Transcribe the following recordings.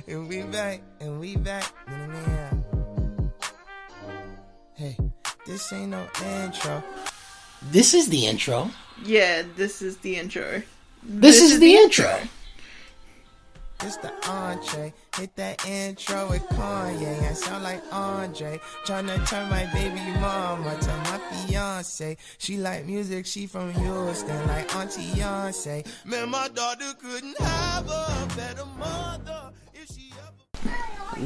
And we back, and we back. Yeah. Hey, this ain't no intro. This is the intro. Yeah, this is the intro. This is the intro. It's the entree. Hit that intro with Kanye. I sound like Andre. Tryna turn my baby mama to my fiance. She like music, she from Houston, like Auntie Beyonce. Man, my daughter couldn't have a better mother if she ever.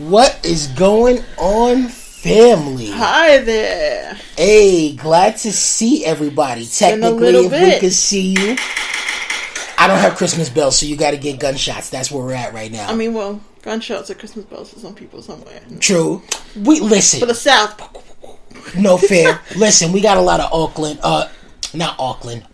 What is going on, family? Hi there. Hey, glad to see everybody. Technically, if we could see you. I don't have Christmas bells, so you got to get gunshots. That's where we're at right now. I mean, well, gunshots are Christmas bells for some people somewhere. True. We listen. For the South. No fair. Listen, we got a lot of Oakland. Oakland.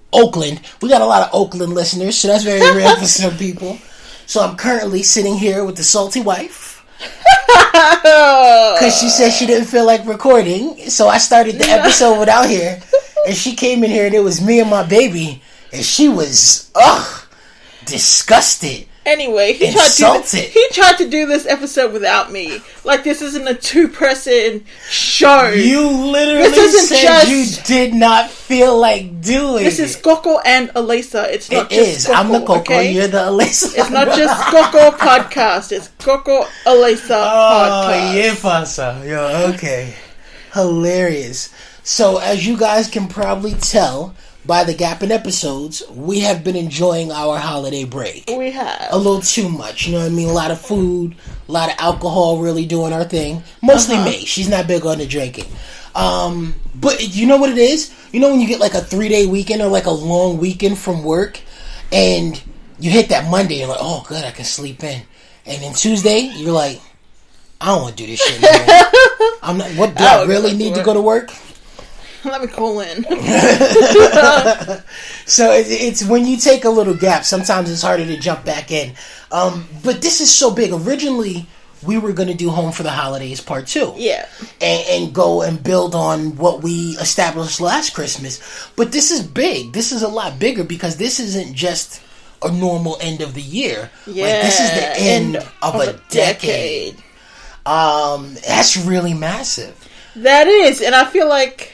We got a lot of Oakland listeners, so that's very rare for some people. So I'm currently sitting here with the salty wife. Because she said she didn't feel like recording. So I started the episode without her. And she came in here and it was me and my baby. And she was, disgusted. Anyway, he tried to do this episode without me. Like, this isn't a two-person show. You literally said you did not feel like doing it. This is Coco and Elisa. It's not just Coco, I'm the Coco, okay? You're the Elisa. It's not just Coco podcast. It's Coco Elisa podcast. Yeah, pasa. Yo, okay. Hilarious. So, as you guys can probably tell by the gap in episodes, we have been enjoying our holiday break. We have. A little too much, you know what I mean? A lot of food, a lot of alcohol, really doing our thing. Mostly me. She's not big on the drinking. But you know what it is? You know when you get like a 3-day weekend or like a long weekend from work and you hit that Monday and you're like, oh, good, I can sleep in. And then Tuesday, you're like, I don't want to do this shit anymore. Do I really need to go to work? Let me call in. So it's when you take a little gap, sometimes it's harder to jump back in. But this is so big. Originally, we were going to do Home for the Holidays Part 2. Yeah. And go and build on what we established last Christmas. But this is big. This is a lot bigger because this isn't just a normal end of the year. Yeah. Like, this is the end of a decade. That's really massive. That is. And I feel like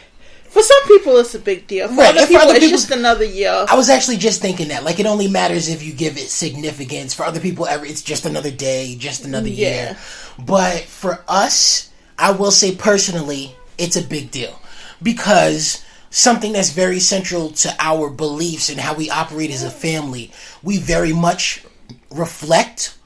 for some people, it's a big deal. For other people, it's just another year. I was actually just thinking that. Like, it only matters if you give it significance. For other people, it's just another day, just another year. But for us, I will say personally, it's a big deal. Because something that's very central to our beliefs and how we operate as a family, we very much reflect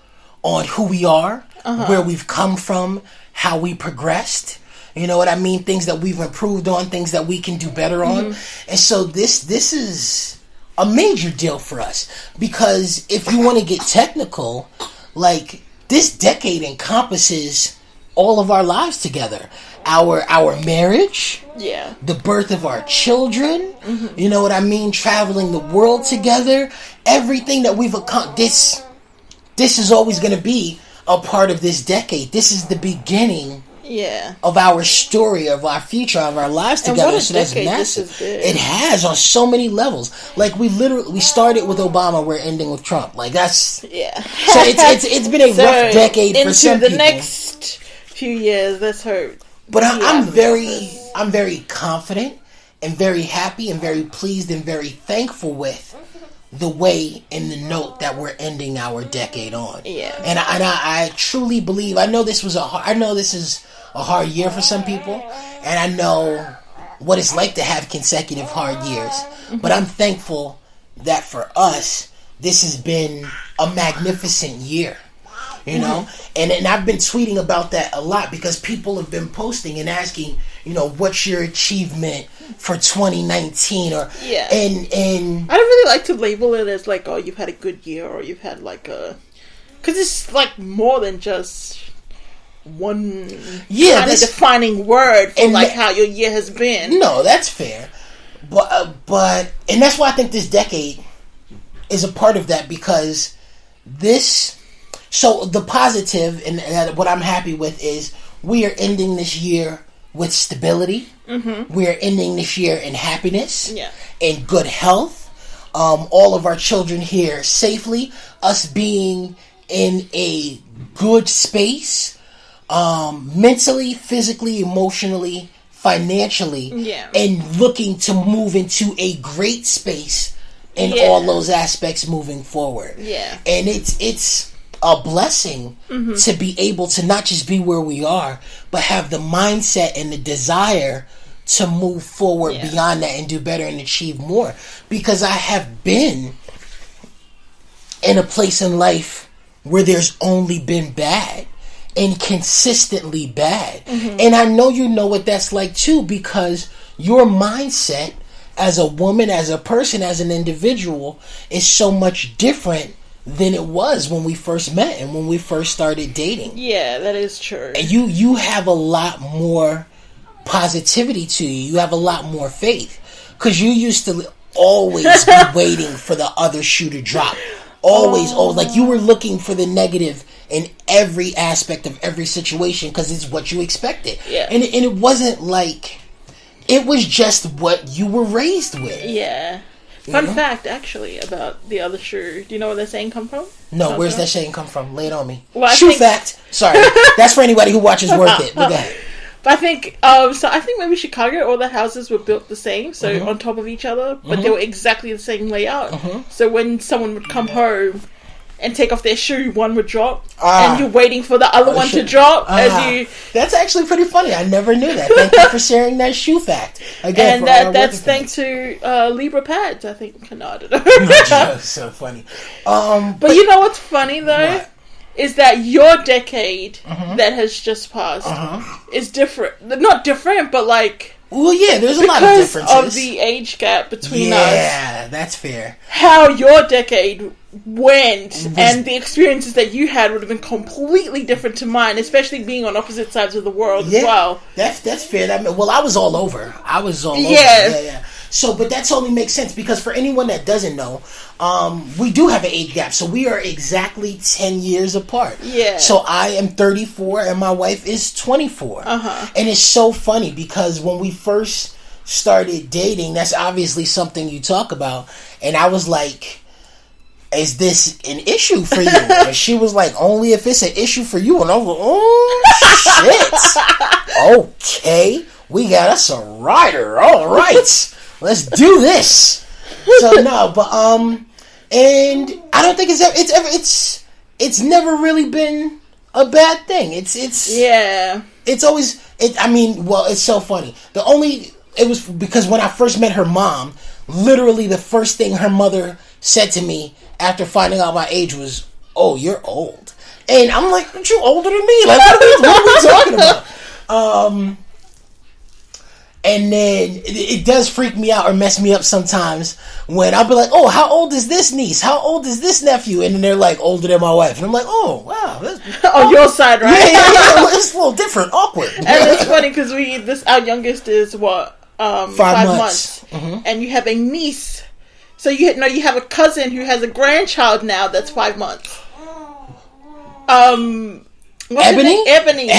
on who we are, where we've come from, how we progressed. You know what I mean? Things that we've improved on, things that we can do better on. And so this is a major deal for us. Because if you want to get technical, like, this decade encompasses all of our lives together. Our marriage. Yeah. The birth of our children. You know what I mean? Traveling the world together. Everything that we've accomplished. This is always going to be a part of this decade. This is the beginning of our story, of our future, of our lives together. So that's massive. It has on so many levels. Like, we started with Obama, we're ending with Trump. Like, that's so it's been a rough decade for some people. Into the next few years, let's hope. But I'm very confident and very happy and very pleased and very thankful with the way and the note that we're ending our decade on. Yeah. And I truly believe, I know this is a hard year for some people, and I know what it's like to have consecutive hard years. But I'm thankful that for us, this has been a magnificent year. You know? And I've been tweeting about that a lot because people have been posting and asking, you know, what's your achievement for 2019? And I don't really like to label it as like, oh, you've had a good year, or you've had like a... Because it's like more than just one kind of defining word for like how your year has been. No, that's fair. But and that's why I think this decade is a part of that, because so the positive and what I'm happy with is we are ending this year with stability. We are ending this year in happiness, in good health. All of our children here safely. Us being in a good space, mentally, physically, emotionally, financially, and looking to move into a great space in all those aspects moving forward. Yeah. And it's a blessing to be able to not just be where we are, but have the mindset and the desire to move forward beyond that and do better and achieve more. Because I have been in a place in life where there's only been bad and consistently bad. And I know you know what that's like too, because your mindset as a woman, as a person, as an individual is so much different than it was when we first met and when we first started dating. Yeah, that is true. And you have a lot more positivity to you. You have a lot more faith. Because you used to always be waiting for the other shoe to drop. Always, like you were looking for the negative in every aspect of every situation because it's what you expected. Yeah. And it wasn't like, it was just what you were raised with. Yeah. Fun fact, actually, about the other shoe. Do you know where that saying come from? No, where's that saying come from? Lay it on me. Well, shoe fact. Sorry. That's for anybody who watches Worth It. But go ahead. But I think, so I think maybe Chicago, all the houses were built the same, so on top of each other, but they were exactly the same layout. So when someone would come home and take off their shoe, one would drop, and you're waiting for the other one to drop as you... That's actually pretty funny. I never knew that. Thank you for sharing that shoe fact. Again, and that's thanks to Libra pads, I think. No, I don't know. That's so funny. But you know what's funny, though? What? Is that your decade that has just passed is different. Not different, but like... Well, yeah, there's a lot of differences. Because of the age gap between us. Yeah, that's fair. How your decade went and the experiences that you had would have been completely different to mine, especially being on opposite sides of the world as well. That's fair. Well, I was all over. Yeah. So, but that totally makes sense because for anyone that doesn't know, we do have an age gap. So we are exactly 10 years apart. Yeah. So I am 34 and my wife is 24. And it's so funny because when we first started dating, that's obviously something you talk about. And I was like, is this an issue for you? And she was like, only if it's an issue for you. And I was like, oh, shit. Okay. We got us a rider. All right. Let's do this. So no, but and I don't think it's never really been a bad thing. It's always I mean, well, it's so funny. It was because when I first met her mom, literally the first thing her mother said to me after finding out my age was, "Oh, you're old." And I'm like, "Aren't you older than me? Like, what are we talking about?" And then it does freak me out or mess me up sometimes when I'll be like, "Oh, how old is this niece? How old is this nephew?" And then they're like older than my wife, and I'm like, "Oh, wow." On your side, right? Yeah. It's a little different, awkward. And it's funny because our youngest is 5 months, and you have a niece. So you have a cousin who has a grandchild now that's 5 months. Ebony,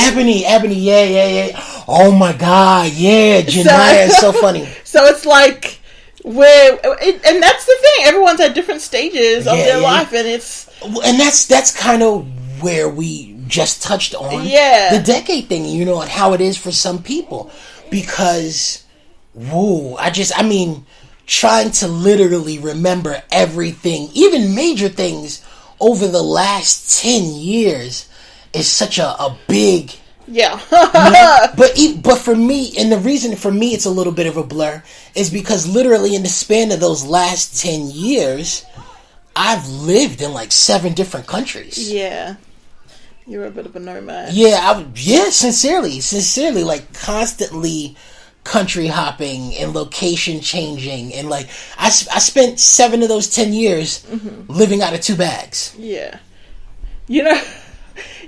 yeah. Oh my God, yeah, Janiyah is so funny. So it's like and that's the thing. Everyone's at different stages of their life, and that's kind of where we just touched on the decade thing, and how it is for some people, because trying to literally remember everything, even major things over the last 10 years. Is such a big but for me, and the reason for me it's a little bit of a blur is because literally in the span of those last 10 years I've lived in like 7 different countries. Yeah, you're a bit of a nomad. Sincerely, like constantly country hopping and location changing, and like I spent 7 of those 10 years living out of 2 bags.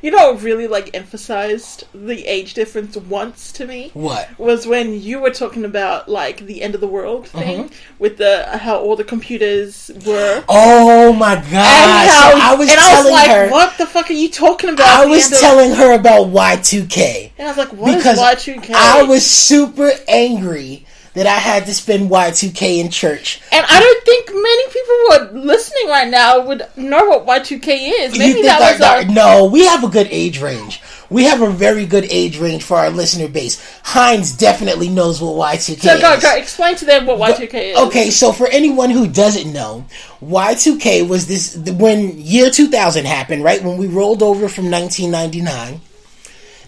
You know what really emphasized the age difference once to me? What? Was when you were talking about the end of the world thing with how all the computers were. Oh my God. And I was telling her, what the fuck are you talking about? I was telling her about Y2K. And I was like, what is Y2K? I was super angry that I had to spend Y2K in church. And I don't think many people who are listening right now would know what Y2K is. Maybe that was No, we have a good age range. We have a very good age range for our listener base. Heinz definitely knows what Y2K is. So go, explain to them what Y2K is. Okay, so for anyone who doesn't know, Y2K was this, when year 2000 happened, right? When we rolled over from 1999,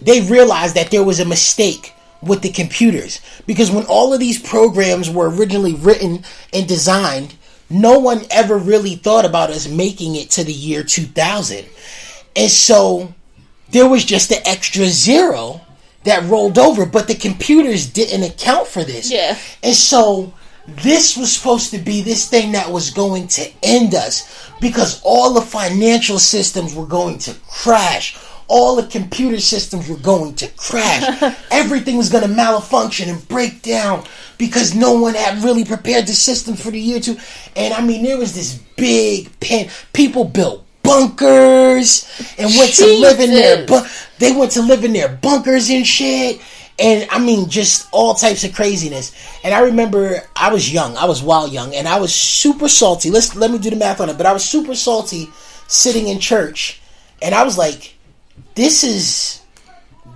they realized that there was a mistake with the computers. Because when all of these programs were originally written and designed, no one ever really thought about us making it to the year 2000. And so there was just an extra zero that rolled over, but the computers didn't account for this. Yeah. And so this was supposed to be this thing that was going to end us, because all the financial systems were going to crash. All the computer systems were going to crash. Everything was going to malfunction and break down because no one had really prepared the system for the year 2. And I mean, there was this big pen. People built bunkers and went to live in their they went to live in their bunkers and shit. And I mean, just all types of craziness. And I remember I was young. I was wild young. And I was super salty. Let me do the math on it. But I was super salty sitting in church. And I was like, this is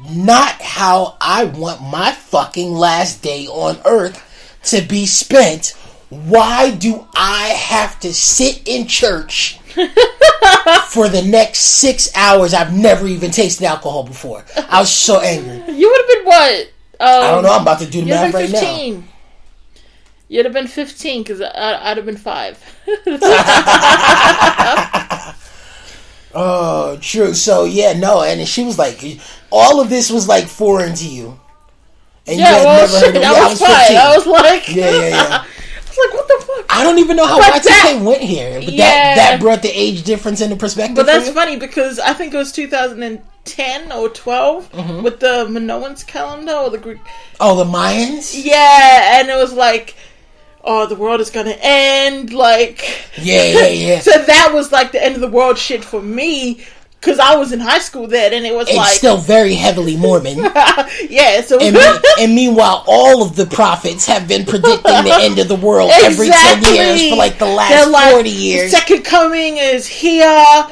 not how I want my fucking last day on earth to be spent. Why do I have to sit in church for the next 6 hours? I've never even tasted alcohol before. I was so angry. You would have been what? I don't know. I'm about to do the math right 15. Now. You'd have been 15 because I'd have been 5. Oh, true. So, yeah, no. And she was like, all of this was like foreign to you. And yeah, you had well, never heard of it. I was 15. I was like, yeah. I was like, what the fuck? I don't even know how Y2K went here. But that brought the age difference into perspective. But that's funny because I think it was 2010 or 12 with the Minoans calendar or the Greek. Oh, the Mayans? Yeah, and it was like, oh, the world is gonna end, like... Yeah. So that was like the end of the world shit for me, because I was in high school then, and it was it's still very heavily Mormon. Yeah, so... And meanwhile, all of the prophets have been predicting the end of the world every 10 years for like the last 40 years. The second coming is here.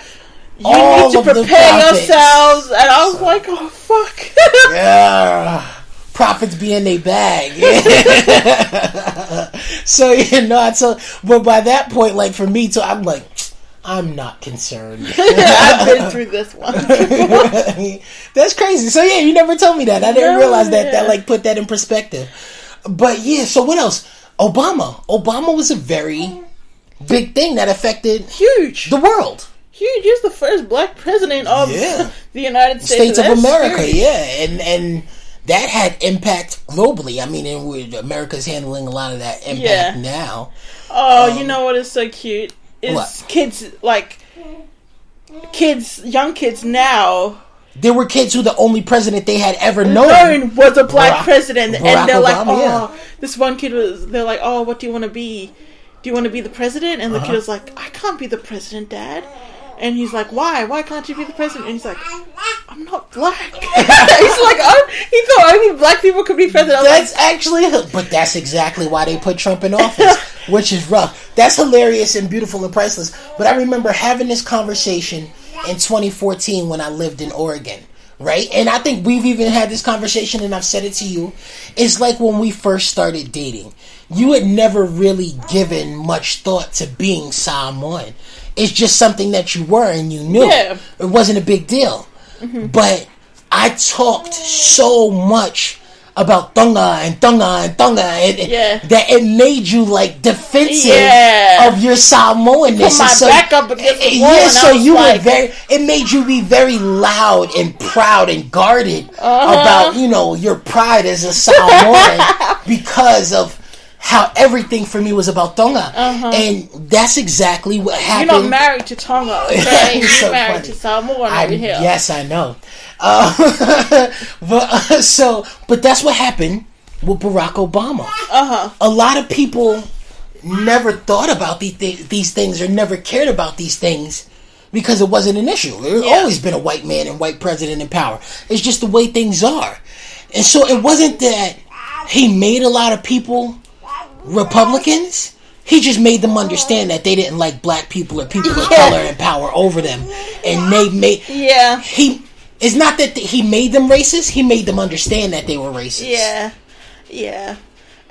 You need to prepare yourselves. And I was like, oh, fuck. Yeah. Prophets be in their bag. So, but by that point, like for me, too, I'm like, I'm not concerned. I've been through this one. That's crazy. So yeah, you never told me that. I didn't realize that like put that in perspective. But yeah, so what else? Obama was a very big thing that affected the world. Huge. He was the first black president of the United States of America. Yeah, and that had impact globally. I mean, America's handling a lot of that impact now. Oh, you know what is so cute? Is young kids now. There were kids who the only president they had ever known was a black president. Barack and they're Obama, like, this one kid they're like, oh, what do you want to be? Do you want to be the president? And the kid was like, I can't be the president, Dad. And he's like, why? Why can't you be the president? And he's like, I'm not black. He's like, he thought only black people could be president. But that's exactly why they put Trump in office, which is rough. That's hilarious and beautiful and priceless. But I remember having this conversation in 2014 when I lived in Oregon, right? And I think we've even had this conversation, and I've said it to you. It's like when we first started dating. You had never really given much thought to being Samoan. It's just something that you were and you knew. Yeah. It wasn't a big deal. Mm-hmm. But I talked so much about Tonga that it made you like defensive of your Samoanness. Put my back up against the wall. So you were it made you be very loud and proud and guarded about, your pride as a Samoan because of how everything for me was about Tonga. And that's exactly what happened. You're not married to Tonga, okay? You're married to Samoa over here. Yes, I know. But that's what happened with Barack Obama. A lot of people never thought about these things or never cared about these things because it wasn't an issue. There's always been a white man and white president in power. It's just the way things are. And so it wasn't that he made a lot of people Republicans. He just made them understand that they didn't like black people or people of color in power over them, and they made It's not that he made them racist. He made them understand that they were racist. Yeah,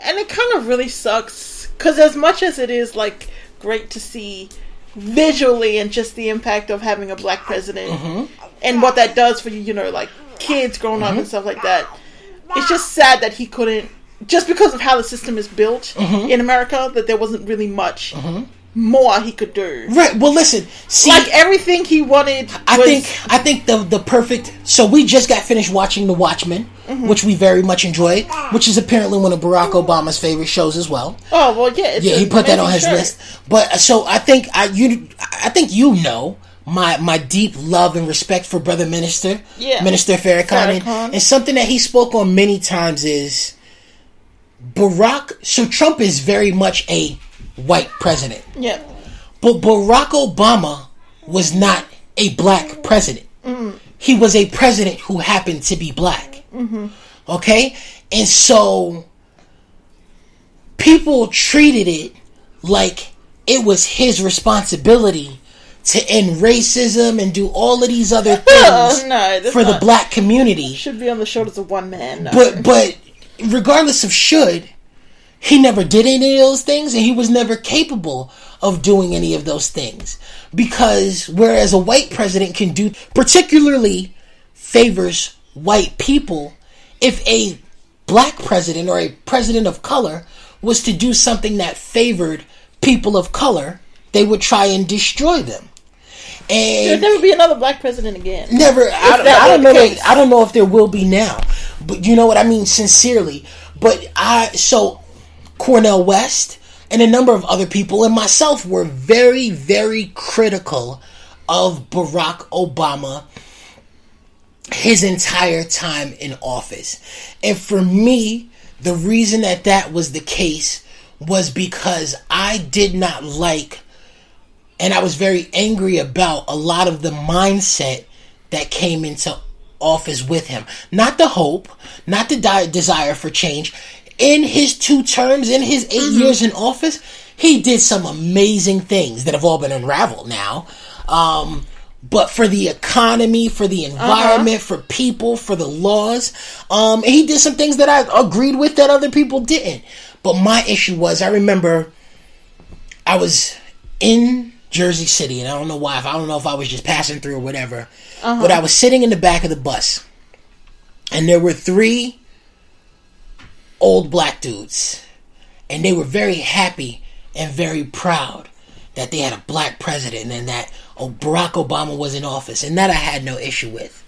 and it kind of really sucks because as much as it is like great to see visually and just the impact of having a black president and what that does for you know, like kids growing up and stuff like that. It's just sad that he couldn't. Just because of how the system is built in America, that there wasn't really much more he could do. Right. Well, listen. See, like everything he wanted. I think the perfect. So we just got finished watching The Watchmen, which we very much enjoyed, which is apparently one of Barack Obama's favorite shows as well. Oh well, yeah. He put that on his list. But so I think you know my deep love and respect for Brother Minister Farrakhan, and something that he spoke on many times is. So Trump is very much a white president. Yeah. But Barack Obama was not a black president. He was a president who happened to be black. Okay? And so people treated it like it was his responsibility to end racism and do all of these other things for the black community. Should be on the shoulders of one man. No. But regardless of he never did any of those things, and he was never capable of doing any of those things. Because whereas a white president can do, particularly favors white people, if a black president or a president of color was to do something that favored people of color, they would try and destroy them. And there'll never be another black president again. Never. I don't know if there will be now. But you know what I mean? Sincerely. But so Cornel West and a number of other people and myself were very, very critical of Barack Obama his entire time in office. And for me, the reason that was the case was because I did not like, and I was very angry about a lot of the mindset that came into office with him. Not the hope, not the desire for change. In his 2 terms, in his 8 years in office, he did some amazing things that have all been unraveled now. But for the economy, for the environment, for people, for the laws, he did some things that I agreed with that other people didn't. But my issue was, I remember I was in Jersey City, and I don't know why. I don't know if I was just passing through or whatever. But I was sitting in the back of the bus, and there were 3 old black dudes, and they were very happy and very proud that they had a black president and that Barack Obama was in office, and that I had no issue with.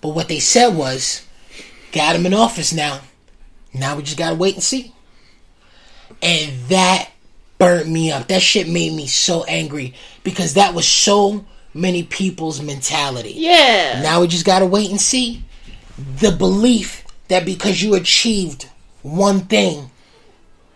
But what they said was, got him in office now we just gotta wait and see. And that burnt me up. That shit made me so angry, because that was so many people's mentality. Yeah. Now we just gotta wait and see. The belief that because you achieved one thing,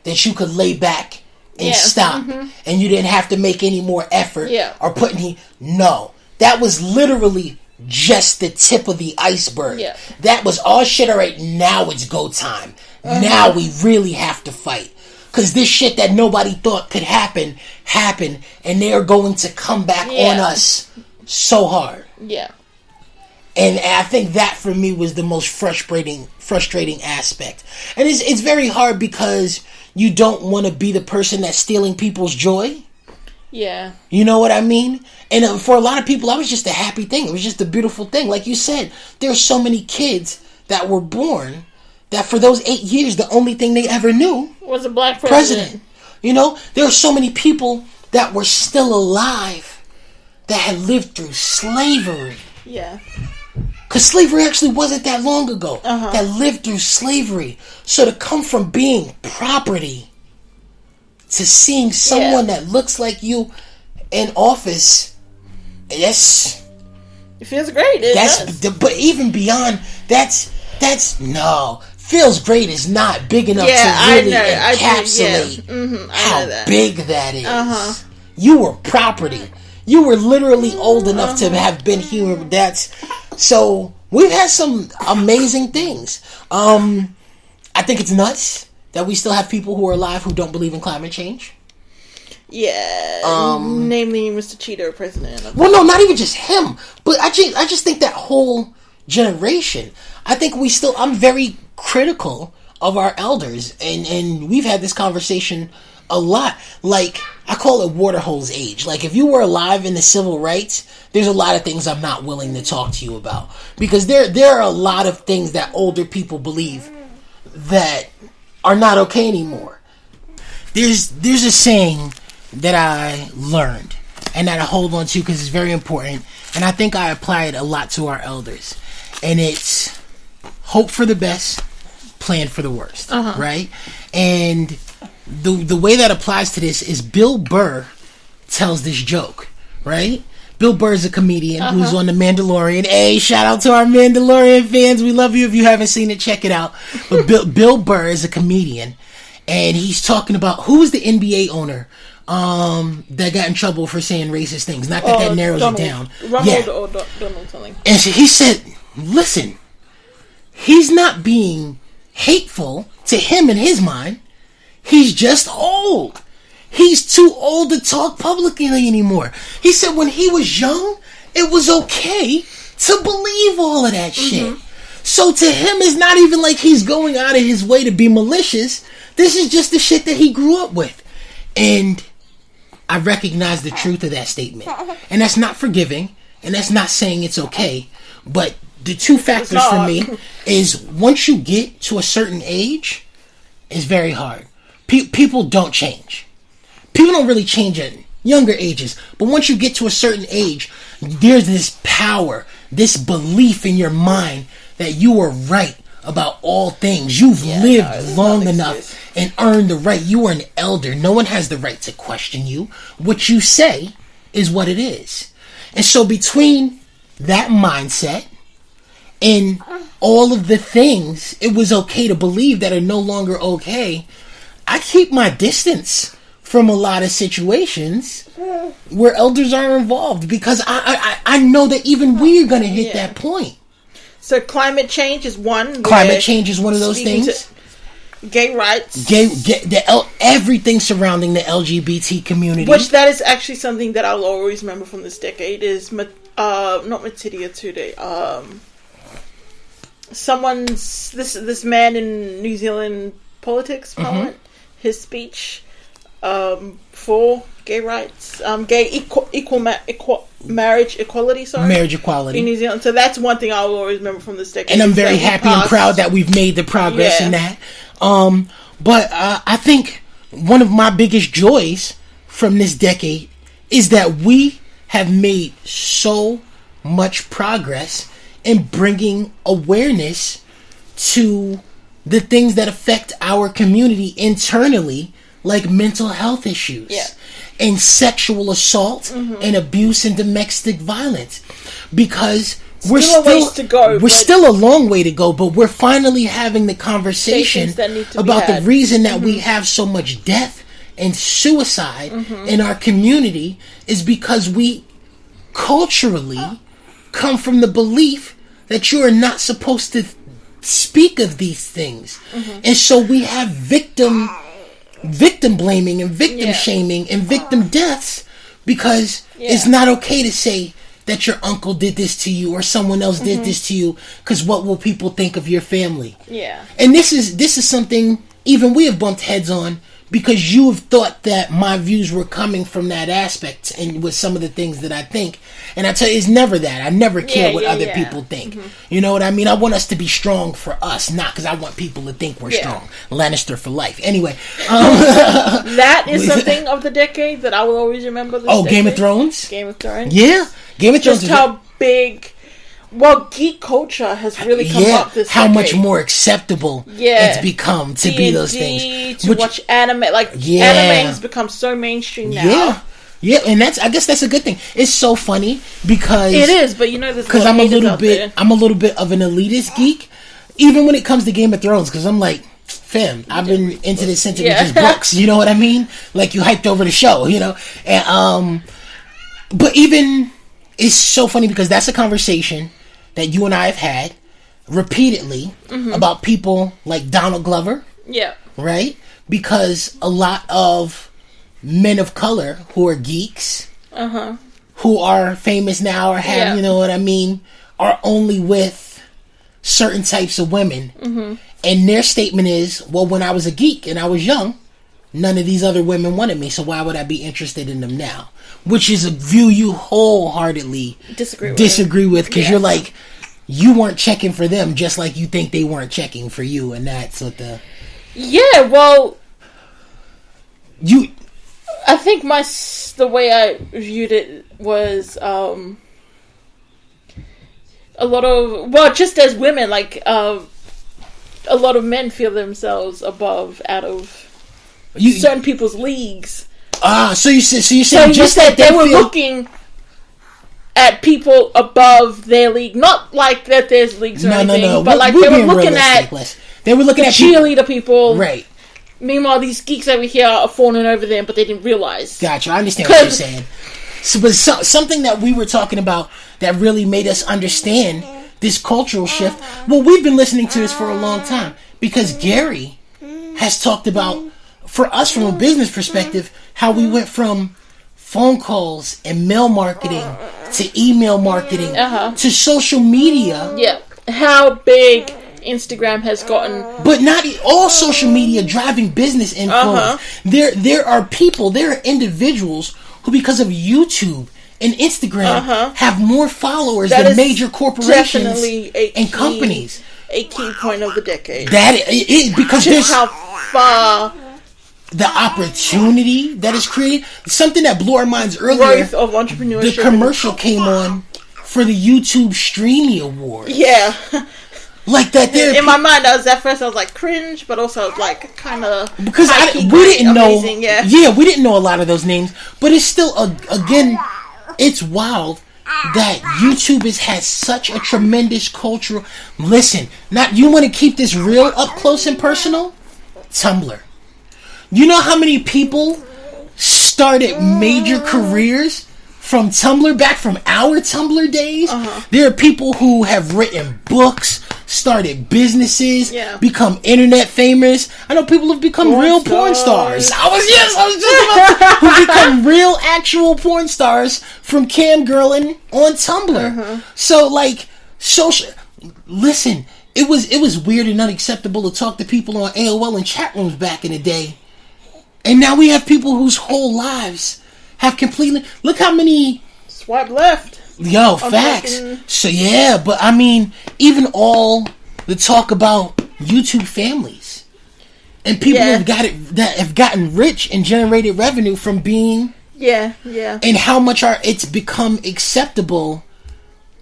that you could lay back and stop, and you didn't have to make any more effort or put any. No, that was literally just the tip of the iceberg. Yeah. That was all shit. All right, now it's go time. Now we really have to fight. Because this shit that nobody thought could happen, happened, and they are going to come back on us so hard. Yeah. And I think that for me was the most frustrating aspect. And it's very hard because you don't want to be the person that's stealing people's joy. Yeah. You know what I mean? And for a lot of people, that was just a happy thing. It was just a beautiful thing. Like you said, there are so many kids that were born that for those 8 years, the only thing they ever knew was a black president. You know, there are so many people that were still alive that had lived through slavery. Yeah. Because slavery actually wasn't that long ago. That lived through slavery. So to come from being property to seeing someone that looks like you in office, it feels great. But even beyond, that's no. Feels great is not big enough to really encapsulate how big that is. You were property. You were literally old enough to have been here. So we've had some amazing things. I think it's nuts that we still have people who are alive who don't believe in climate change. Yeah, namely Mr. Cheeto, president. Well, no, not even just him, but I just think that whole generation. I think I'm very critical of our elders, and we've had this conversation a lot. Like, I call it waterholes age. Like, if you were alive in the civil rights, there's a lot of things I'm not willing to talk to you about, because there are a lot of things that older people believe that are not okay anymore. There's a saying that I learned and that I hold on to because it's very important, and I think I apply it a lot to our elders, and it's hope for the best, plan for the worst, right? And the way that applies to this is Bill Burr tells this joke, right? Bill Burr is a comedian who's on The Mandalorian. Hey, shout out to our Mandalorian fans. We love you. If you haven't seen it, check it out. But Bill Burr is a comedian, and he's talking about who was the NBA owner that got in trouble for saying racist things. Not that narrows it down. Donald. And so he said, listen, he's not being hateful to him in his mind. He's just old. He's too old to talk publicly anymore. He said when he was young, it was okay to believe all of that shit. So to him, it's not even like he's going out of his way to be malicious. This is just the shit that he grew up with. And I recognize the truth of that statement. And that's not forgiving, and that's not saying it's okay. But the two factors for me is once you get to a certain age, it's very hard. People don't change. People don't really change at younger ages. But once you get to a certain age, there's this power, this belief in your mind that you are right about all things. You've lived long enough and earned the right. You are an elder. No one has the right to question you. What you say is what it is. And so between that mindset and all of the things it was okay to believe that are no longer okay, I keep my distance from a lot of situations where elders are involved, because I know that even we're going to hit that point. So climate change is one. Climate change is one of those things. Gay rights. Everything surrounding the LGBT community. Which that is actually something that I'll always remember from this decade is not Matidia today. This man in New Zealand politics parliament, his speech for gay rights, marriage equality. Marriage equality in New Zealand. So that's one thing I'll always remember from this decade. And I'm very happy and proud that we've made the progress in that. But I think one of my biggest joys from this decade is that we have made so much progress in bringing awareness to the things that affect our community internally, like mental health issues and sexual assault and abuse and domestic violence. Because we're still a long way to go, but we're finally having the conversation about the reason that we have so much death and suicide in our community is because we culturally come from the belief that you are not supposed to speak of these things. And so we have victim blaming and victim shaming and victim deaths, because it's not okay to say that your uncle did this to you or someone else did this to you, because what will people think of your family? And this is something even we have bumped heads on, because you have thought that my views were coming from that aspect and with some of the things that I think. And I tell you, it's never that. I never care what other people think. You know what I mean? I want us to be strong for us, not because I want people to think we're strong. Lannister for life. Anyway. That is something of the decade that I will always remember. This Game of Thrones? Game of Thrones. Yeah. Game of Thrones. Just how big... Well, geek culture has really come up this how decade. Much more acceptable it's become to be those things. To watch anime. Anime has become so mainstream now. Yeah, and I guess that's a good thing. It's so funny because... It is, but there's because I'm a little bit of an elitist geek, even when it comes to Game of Thrones, because I'm like, fam, I've been into this since it was just books, you know what I mean? Like, you hyped over the show, you know? And, but even... It's so funny because that's a conversation that you and I have had repeatedly about people like Donald Glover. Yeah. Right? Because a lot of men of color who are geeks, who are famous now or have, you know what I mean, are only with certain types of women. And their statement is, well, when I was a geek and I was young, none of these other women wanted me, so why would I be interested in them now? Which is a view you wholeheartedly disagree with, because you're like, you weren't checking for them just like you think they weren't checking for you, and that's what the... Yeah, well... I think the way I viewed it was, a lot of... Well, just as women, like, a lot of men feel themselves out of certain people's leagues. So you said just that they were looking at people above their league, not like that there's leagues or anything, but like they were looking at cheerleader people, right? Meanwhile, these geeks over here are fawning over them, but they didn't realize. Gotcha. I understand what you're saying. But something that we were talking about that really made us understand this cultural shift. Well, we've been listening to this for a long time because Gary has talked about, for us from a business perspective, how we went from phone calls and mail marketing to email marketing to social media. Yeah. How big Instagram has gotten. But not all social media driving business influence. There are people, there are individuals who, because of YouTube and Instagram, have more followers than major corporations and companies. A key point of the decade. Because there's how far the opportunity that is created. Something that blew our minds earlier. Growth of entrepreneurship. The commercial came on for the YouTube Streamy Awards. Yeah. Like that. In my mind, I was like cringe, but also like kind of because we didn't know. We didn't know a lot of those names, but it's still again, it's wild that YouTube has had such a tremendous cultural. Listen, you want to keep this real up close and personal? Tumblr. You know how many people started major careers from Tumblr, back from our Tumblr days? There are people who have written books, started businesses, become internet famous. I know people have become real porn stars. I was just about to, who become real actual porn stars from camgirling on Tumblr. So like listen, it was weird and unacceptable to talk to people on AOL and chat rooms back in the day. And now we have people whose whole lives have completely... Look how many... Swipe left. Yo, facts. So, yeah, but I mean, even all the talk about YouTube families. And people that have gotten rich and generated revenue from being... Yeah. And how much it's become acceptable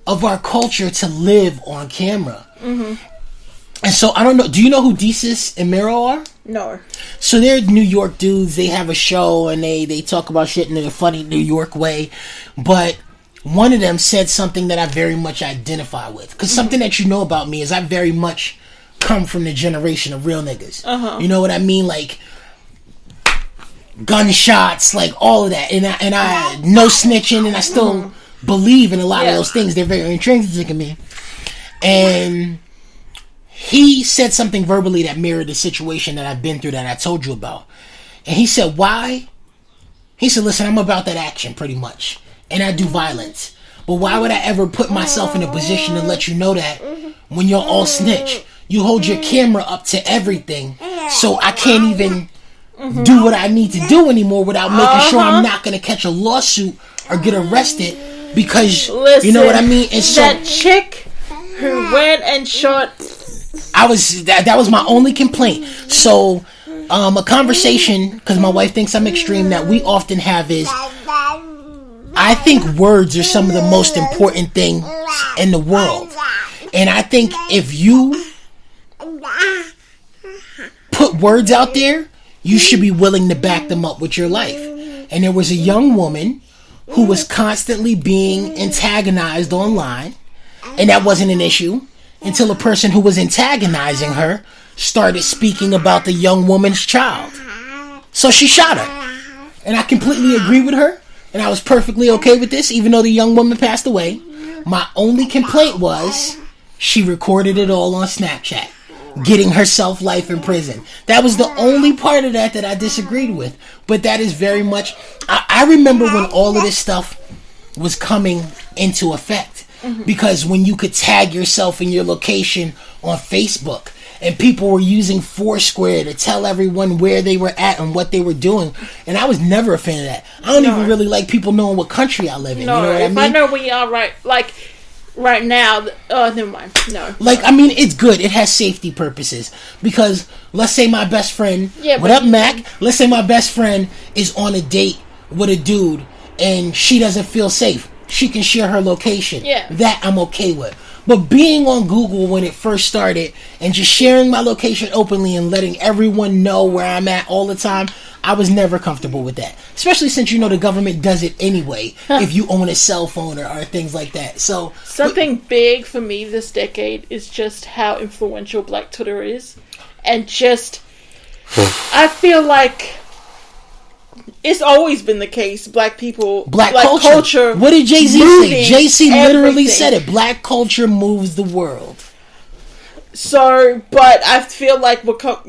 of our culture to live on camera. And so, I don't know... Do you know who Desus and Mero are? No. So they're New York dudes. They have a show and they talk about shit in a funny New York way. But one of them said something that I very much identify with. Because something that you know about me is I very much come from the generation of real niggas. You know what I mean? Like gunshots, like all of that. And I no snitching, and I still believe in a lot of those things. They're very intrinsic in me. And he said something verbally that mirrored the situation that I've been through that I told you about. And he said, why? He said, listen, I'm about that action pretty much. And I do violence. But why would I ever put myself in a position to let you know that when you're all snitch? You hold your camera up to everything. So I can't even do what I need to do anymore without making sure I'm not going to catch a lawsuit or get arrested. Because, you know what I mean? And so, that chick who went and shot... that was my only complaint. So a conversation, because my wife thinks I'm extreme, that we often have is, I think words are some of the most important things in the world. And I think if you put words out there, you should be willing to back them up with your life. And there was a young woman who was constantly being antagonized online, and that wasn't an issue until a person who was antagonizing her started speaking about the young woman's child. So she shot her. And I completely agree with her. And I was perfectly okay with this, even though the young woman passed away. My only complaint was she recorded it all on Snapchat, getting herself life in prison. That was the only part of that I disagreed with. But that is very much... I remember when all of this stuff was coming into effect. Because when you could tag yourself and your location on Facebook, and people were using Foursquare to tell everyone where they were at and what they were doing. And I was never a fan of that. I don't even really like people knowing what country I live in. No, you know what I mean? If I know where you are right now, never mind. No. It's good. It has safety purposes. Because let's say my best friend, what up, Mac? Let's say my best friend is on a date with a dude and she doesn't feel safe. She can share her location. Yeah. That I'm okay with. But being on Google when it first started and just sharing my location openly and letting everyone know where I'm at all the time, I was never comfortable with that. Especially since, the government does it anyway if you own a cell phone or things like that. So something big for me this decade is just how influential Black Twitter is. And just, I feel like it's always been the case. Black culture. What did Jay-Z say? Jay-Z literally said it. Black culture moves the world. So, but I feel like but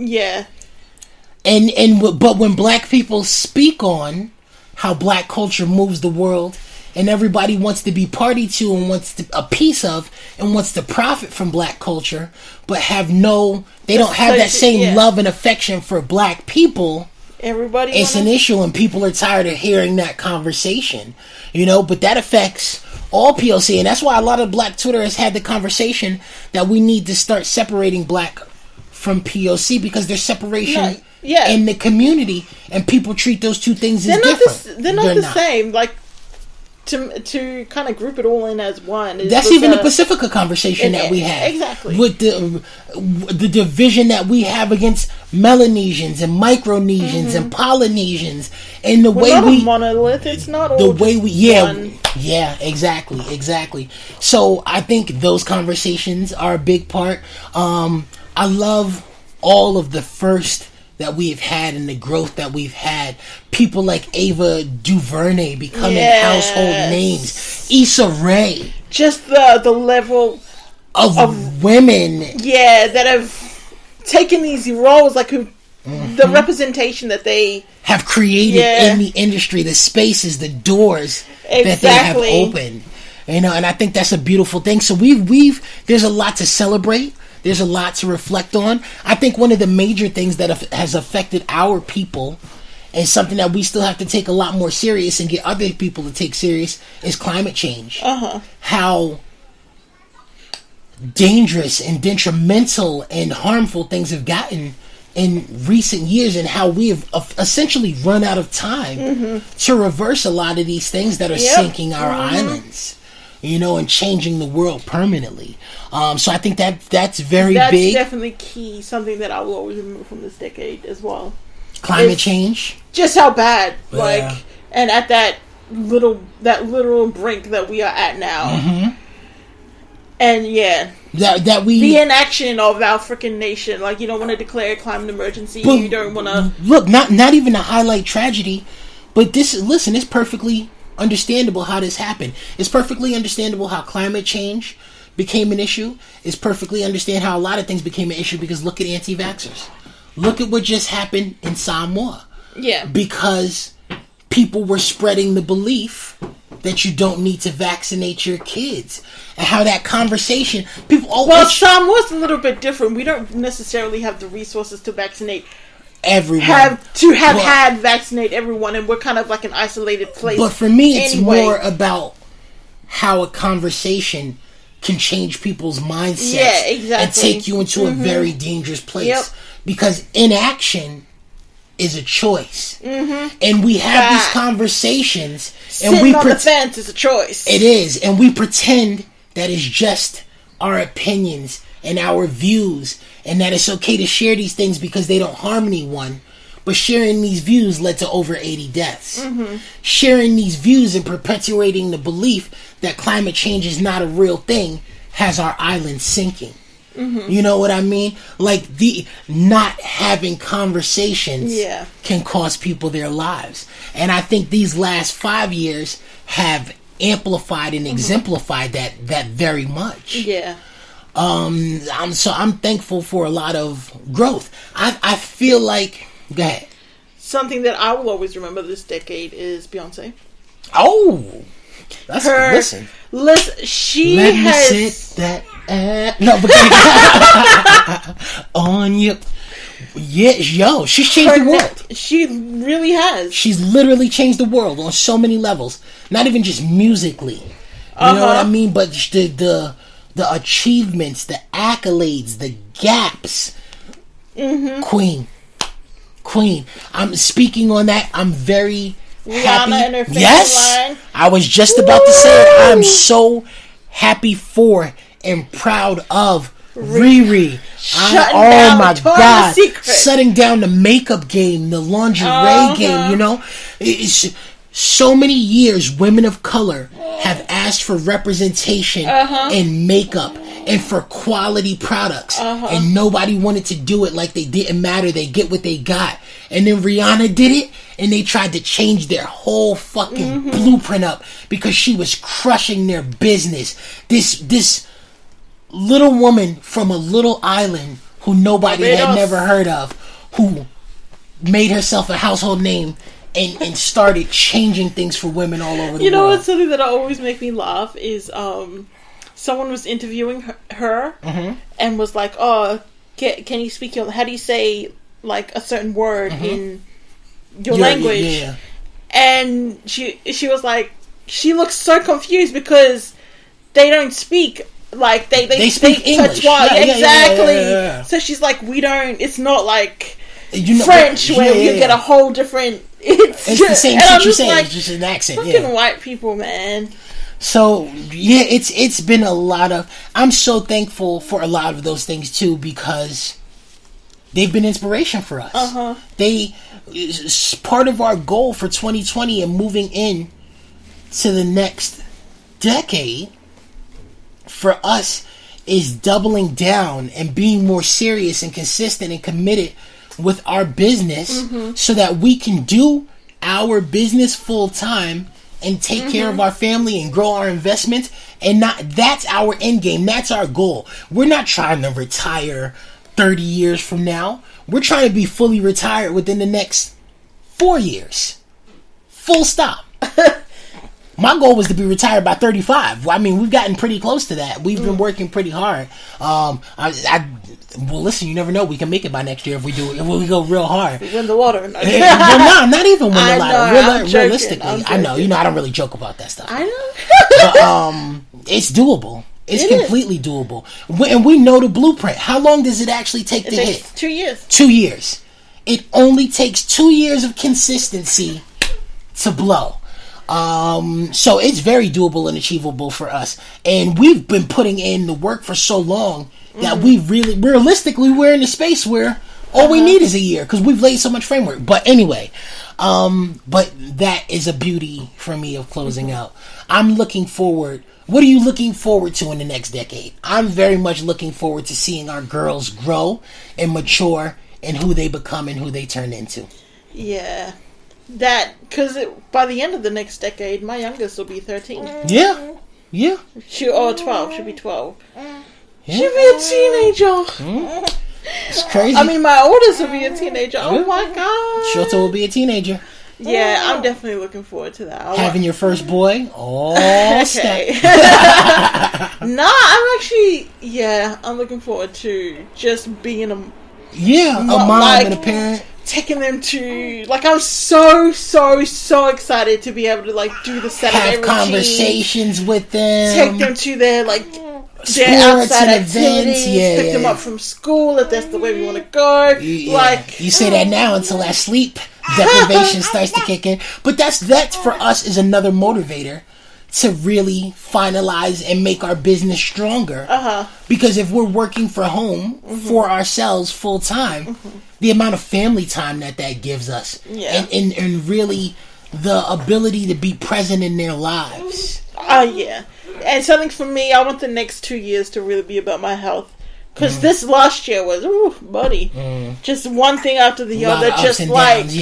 when black people speak on how black culture moves the world, and everybody wants to be party to and wants a piece of and wants to profit from black culture, but they don't have that same love and affection for black people. It's an issue, and people are tired of hearing that conversation, but that affects all POC, and that's why a lot of Black Twitter has had the conversation that we need to start separating black from POC, because there's separation in the community, and people treat those two things as different. They're not the same. Like, to kind of group it all in as one. That's even the Pacifica conversation that we had. Exactly. With the division that we have against Melanesians and Micronesians and Polynesians, and the way not a monolith. It's not all the way we one. Yeah, exactly. So I think those conversations are a big part. I love all of the first that we've had and the growth that we've had. People like Ava DuVernay becoming household names. Issa Rae. Just the level of women. Yeah, that have taken these roles, like the representation that they have created in the industry, the spaces, the doors that they have opened. And I think that's a beautiful thing. So there's a lot to celebrate. There's a lot to reflect on. I think one of the major things that has affected our people, and something that we still have to take a lot more serious and get other people to take serious, is climate change. How dangerous and detrimental and harmful things have gotten in recent years, and how we have essentially run out of time to reverse a lot of these things that are sinking our islands. And changing the world permanently. So I think that's very big. That's definitely key. Something that I will always remember from this decade as well. Climate change. Just how bad, and at that literal brink that we are at now. And that we the inaction of our freaking nation. Like, you don't want to declare a climate emergency. You don't want to look. Not even to highlight tragedy, but it's perfectly understandable how this happened. It's perfectly understandable how climate change became an issue. It's perfectly understand how a lot of things became an issue, because look at anti-vaxxers. Look at what just happened in Samoa. Yeah. Because people were spreading the belief that you don't need to vaccinate your kids. And how that conversation... Samoa's a little bit different. We don't necessarily have the resources to vaccinate everyone. Had vaccinate everyone, and we're kind of like an isolated place. But for me, it's more about how a conversation can change people's mindsets and take you into a very dangerous place. Because inaction is a choice. And we have these conversations, and sitting on the fence is a choice. It is, and we pretend that it's just our opinions and our views, and that it's okay to share these things because they don't harm anyone. But sharing these views led to over 80 deaths. Sharing these views and perpetuating the belief that climate change is not a real thing has our island sinking. You know what I mean? Like, the not having conversations can cost people their lives. And I think these last 5 years have amplified and exemplified that very much. I'm thankful for a lot of growth. I feel like, go ahead. Something that I will always remember this decade is Beyonce. Oh, that's listen. She Let has me sit that on you. Yeah, yo, she's changed the world. She really has. She's literally changed the world on so many levels. Not even just musically. You know what I mean? But the achievements, the accolades, the gaps. Mm-hmm. Queen. I'm speaking on that. I'm very happy. And her yes, line. I was just about to say it. I'm so happy for and proud of Riri. Oh my God. Shutting down the makeup game, the lingerie game, you know? It's so many years women of color have asked for representation in makeup and for quality products. And nobody wanted to do it. Like they didn't matter. They get what they got. And then Rihanna did it, and they tried to change their whole fucking blueprint up because she was crushing their business. This little woman from a little island who nobody had never heard of, who made herself a household name and started changing things for women all over the world. You know what's something that always make me laugh is someone was interviewing her and was like, "Oh, can you speak how do you say like a certain word in your language?" Yeah. And she was like, she looks so confused because they don't speak. Like they speak English. Exactly. Yeah. So she's like, we don't. It's not like French where you get a whole different. It's the same shit you say. Like, it's just an accent. Fucking white people, man. So yeah, it's been a lot of. I'm so thankful for a lot of those things too because they've been inspiration for us. Part of our goal for 2020 and moving in to the next decade. For us is doubling down and being more serious and consistent and committed with our business so that we can do our business full time and take care of our family and grow our investments. And that's our end game. That's our goal. We're not trying to retire 30 years from now. We're trying to be fully retired within the next 4 years. Full stop. My goal was to be retired by 35. I mean, we've gotten pretty close to that. We've been working pretty hard. Well, listen, you never know. We can make it by next year if we do. If we go real hard. We win the lottery. Well, not even win the lottery. Realistically, I know. I don't really joke about that stuff. I know. But it's doable. It's completely doable. And we know the blueprint. How long does it actually take to hit? 2 years. 2 years. It only takes 2 years of consistency to blow. So it's very doable and achievable for us. And we've been putting in the work for so long that realistically, we're in a space where all we need is a year because we've laid so much framework. But anyway, but that is a beauty for me of closing out. I'm looking forward. What are you looking forward to in the next decade? I'm very much looking forward to seeing our girls grow and mature and who they become and who they turn into. Yeah. Because by the end of the next decade, my youngest will be 13. Yeah. 12. She'll be 12. Yeah. She'll be a teenager. It's crazy. I mean, my oldest will be a teenager. Oh my God. Shota will be a teenager. Yeah, I'm definitely looking forward to that. Having your first boy? Oh, okay. I'm actually, I'm looking forward to just being a mom and a parent. Taking them to, I'm so excited to be able to, do the Saturday routine. Have conversations with them. Take them to their, their outside activities. Pick them up from school if that's the way we want to go. You say that now until that sleep deprivation starts to kick in. But that for us is another motivator to really finalize and make our business stronger. Because if we're working for home for ourselves full time, the amount of family time that gives us, and really the ability to be present in their lives. And something for me, I want the next 2 years to really be about my health. Because this last year was, buddy, just one thing after the other, just downs,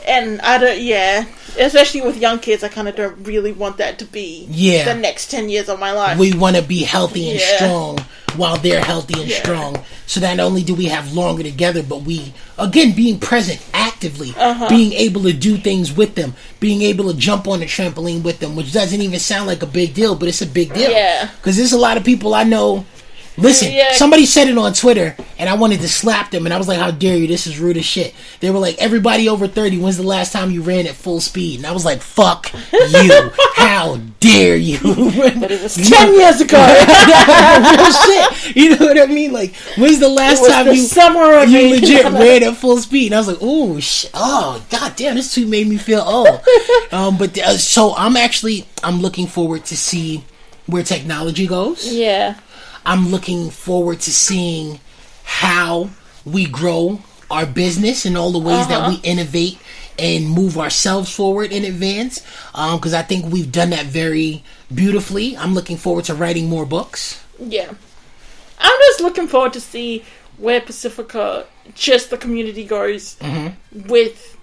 And I don't, especially with young kids, I kind of don't really want that to be the next 10 years of my life. We want to be healthy and strong while they're healthy and strong. So not only do we have longer together, but we, again, being present actively, being able to do things with them, being able to jump on the trampoline with them, which doesn't even sound like a big deal, but it's a big deal. Yeah. Because there's a lot of people I know. Listen, somebody said it on Twitter, and I wanted to slap them, and I was like, how dare you, this is rude as shit. They were like, everybody over 30, when's the last time you ran at full speed? And I was like, fuck you, how dare you. But it was 10 years ago. Real shit. You know what I mean? Like, when's the last time you legit ran at full speed? And I was like, oh, god damn, this tweet made me feel old. So I'm looking forward to see where technology goes. Yeah. I'm looking forward to seeing how we grow our business and all the ways that we innovate and move ourselves forward in advance. Because I think we've done that very beautifully. I'm looking forward to writing more books. Yeah. I'm just looking forward to see where Pacifica, just the community goes with,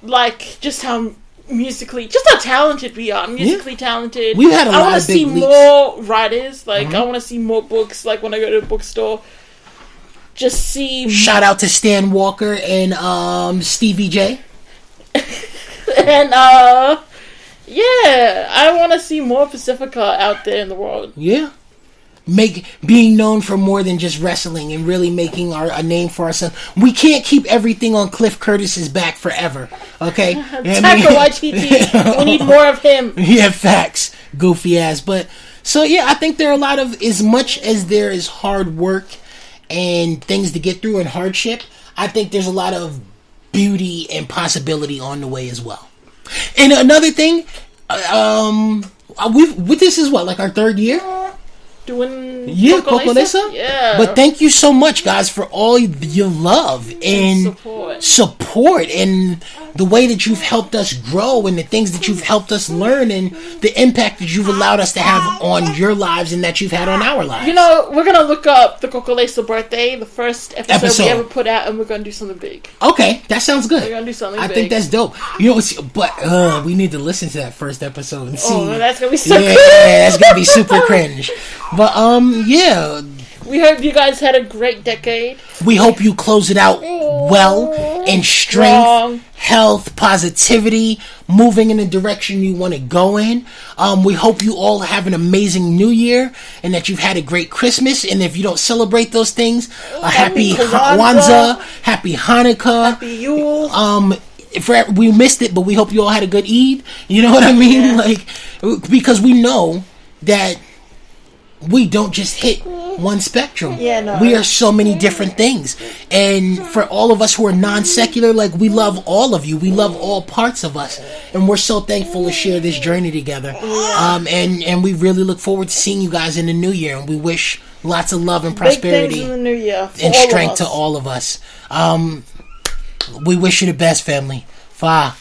like, just how musically, just how talented we are. Musically talented. We've had a lot of big leaps. I want to see more writers. Like, I want to see more books. Like, when I go to a bookstore, just see... Shout out to Stan Walker and Stevie J. And, I want to see more Pacifica out there in the world. Yeah. Being known for more than just wrestling and really making a name for ourselves. We can't keep everything on Cliff Curtis's back forever, okay? Taika Waititi, we need more of him. Yeah, facts. Goofy ass. But, so yeah, I think there are a lot of, as much as there is hard work and things to get through and hardship, I think there's a lot of beauty and possibility on the way as well. And another thing, this is what, like our third year? Doing Cocolesa? Yeah. But thank you so much, guys, for all your love and support and the way that you've helped us grow and the things that you've helped us learn and the impact that you've allowed us to have on your lives and that you've had on our lives. You know, we're going to look up the Cocolesa birthday, the first episode we ever put out, and we're going to do something big. Okay, that sounds good. We're going to do something big. I think that's dope. You know, but we need to listen to that first episode and see. Oh, that's going to be so cringe. Yeah, that's going to be super cringe. But, yeah. We hope you guys had a great decade. We hope you close it out well, in strength, health, positivity, moving in the direction you want to go in. We hope you all have an amazing New Year and that you've had a great Christmas. And if you don't celebrate those things, a happy Kwanzaa, happy Hanukkah, happy Yule. We missed it, but we hope you all had a good Eid. You know what I mean? Yeah. Like, because we know that we don't just hit one spectrum. Yeah, no. We are so many different things. And for all of us who are non-secular, like, we love all of you. We love all parts of us. And we're so thankful to share this journey together. And we really look forward to seeing you guys in the new year. And we wish lots of love and prosperity in the new year and strength to all of us. We wish you the best, family. Fa.